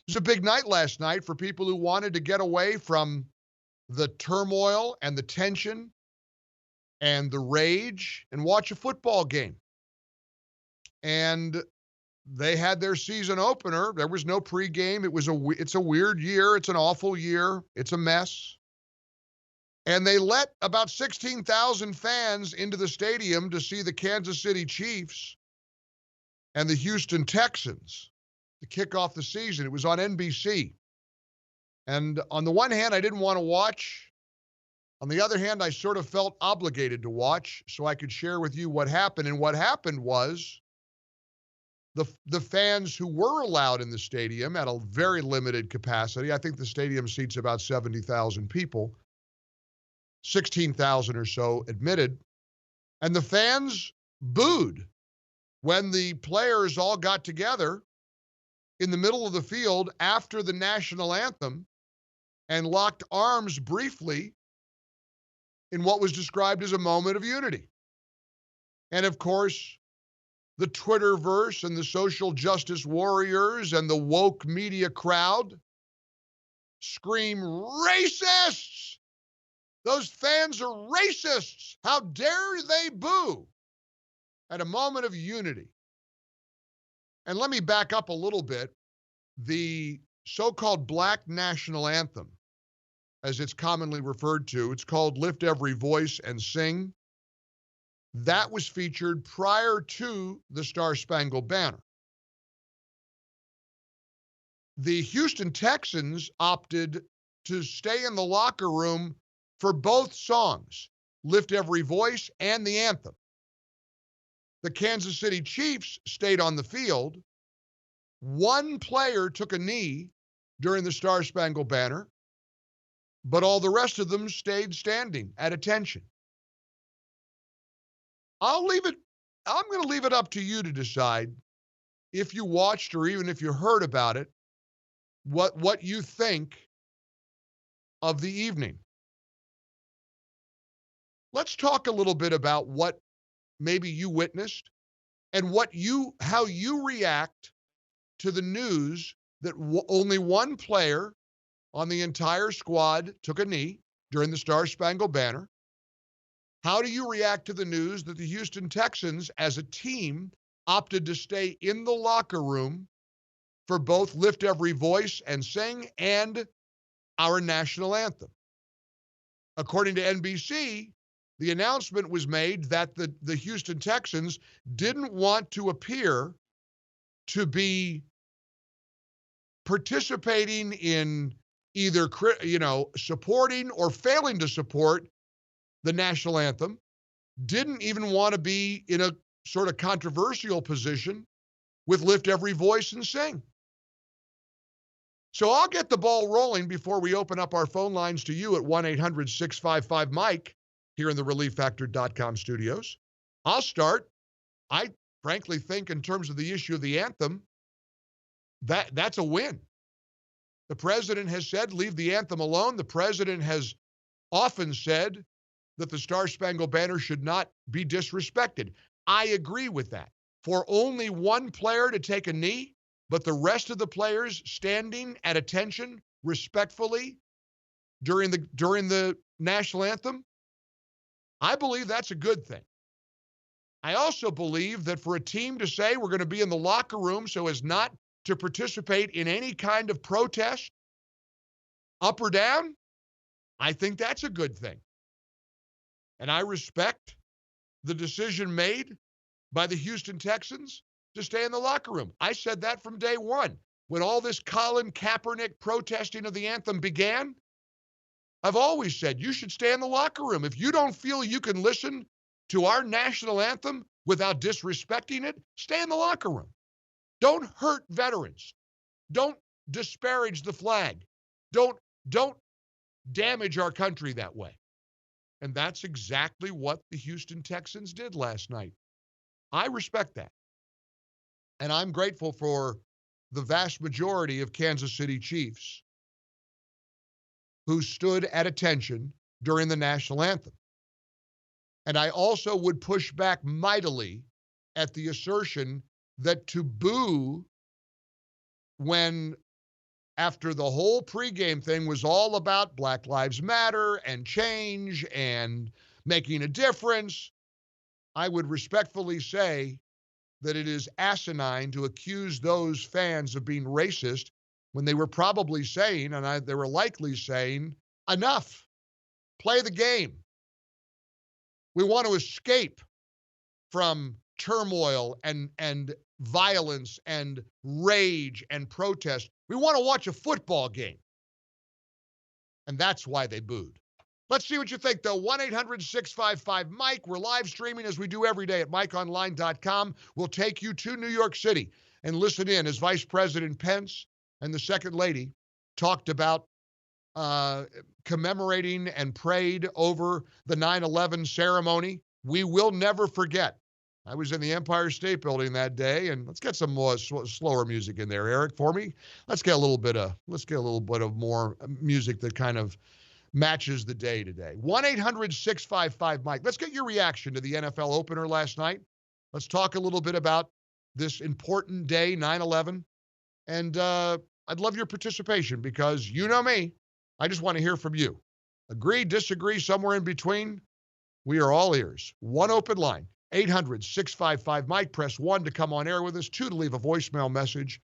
It was a big night last night for people who wanted to get away from the turmoil and the tension and the rage and watch a football game. And they had their season opener. There was no pregame. It's a weird year. It's an awful year. It's a mess. And they let about 16,000 fans into the stadium to see the Kansas City Chiefs and the Houston Texans to kick off the season. It was on NBC. And on the one hand, I didn't want to watch. On the other hand, I sort of felt obligated to watch so I could share with you what happened. And what happened was the fans who were allowed in the stadium at a very limited capacity, I think the stadium seats about 70,000 people, 16,000 or so admitted, and the fans booed when the players all got together in the middle of the field after the national anthem and locked arms briefly in what was described as a moment of unity. And of course, the Twitterverse and the social justice warriors and the woke media crowd scream, "Racists! Those fans are racists! How dare they boo!" At a moment of unity. And let me back up a little bit. The so-called Black National Anthem, as it's commonly referred to, it's called Lift Every Voice and Sing. That was featured prior to the Star-Spangled Banner. The Houston Texans opted to stay in the locker room for both songs, Lift Every Voice and the anthem. The Kansas City Chiefs stayed on the field. One player took a knee during the Star-Spangled Banner, but all the rest of them stayed standing at attention. I'm going to leave it up to you to decide if you watched or even if you heard about it, what you think of the evening. Let's talk a little bit about what maybe you witnessed and how you react to the news that only one player on the entire squad took a knee during the Star-Spangled Banner. How do you react to the news that the Houston Texans as a team opted to stay in the locker room for both Lift Every Voice and Sing and our national anthem? According to NBC, the announcement was made that the Houston Texans didn't want to appear to be participating in either, supporting or failing to support the national anthem, didn't even want to be in a sort of controversial position with Lift Every Voice and Sing. So I'll get the ball rolling before we open up our phone lines to you at 1-800-655-MIKE here in the ReliefFactor.com studios. I'll start. I frankly think in terms of the issue of the anthem, that's a win. The president has said, leave the anthem alone. The president has often said that the Star-Spangled Banner should not be disrespected. I agree with that. For only one player to take a knee, but the rest of the players standing at attention respectfully during the national anthem, I believe that's a good thing. I also believe that for a team to say we're going to be in the locker room so as not to participate in any kind of protest, up or down, I think that's a good thing. And I respect the decision made by the Houston Texans to stay in the locker room. I said that from day one. When all this Colin Kaepernick protesting of the anthem began, I've always said you should stay in the locker room. If you don't feel you can listen to our national anthem without disrespecting it, stay in the locker room. Don't hurt veterans. Don't disparage the flag. Don't damage our country that way. And that's exactly what the Houston Texans did last night. I respect that. And I'm grateful for the vast majority of Kansas City Chiefs who stood at attention during the national anthem. And I also would push back mightily at the assertion that to boo when after the whole pregame thing was all about Black Lives Matter and change and making a difference, I would respectfully say that it is asinine to accuse those fans of being racist when they were probably saying, and they were likely saying, enough, play the game. We want to escape from turmoil and violence and rage and protest. We want to watch a football game. And that's why they booed. Let's see what you think, though. 1-800-655-MIKE. We're live streaming as we do every day at MikeOnline.com. We'll take you to New York City and listen in as Vice President Pence and the Second Lady talked about commemorating and prayed over the 9/11 ceremony. We will never forget. I was in the Empire State Building that day, and let's get some more slower music in there, Eric, for me. Let's get a little bit of more music that kind of matches the day today. 1-800-655-MIKE. Let's get your reaction to the NFL opener last night. Let's talk a little bit about this important day, 9/11. And I'd love your participation because you know me. I just want to hear from you. Agree, disagree, somewhere in between? We are all ears. One open line, 800-655-MIKE. Press 1 to come on air with us, 2 to leave a voicemail message.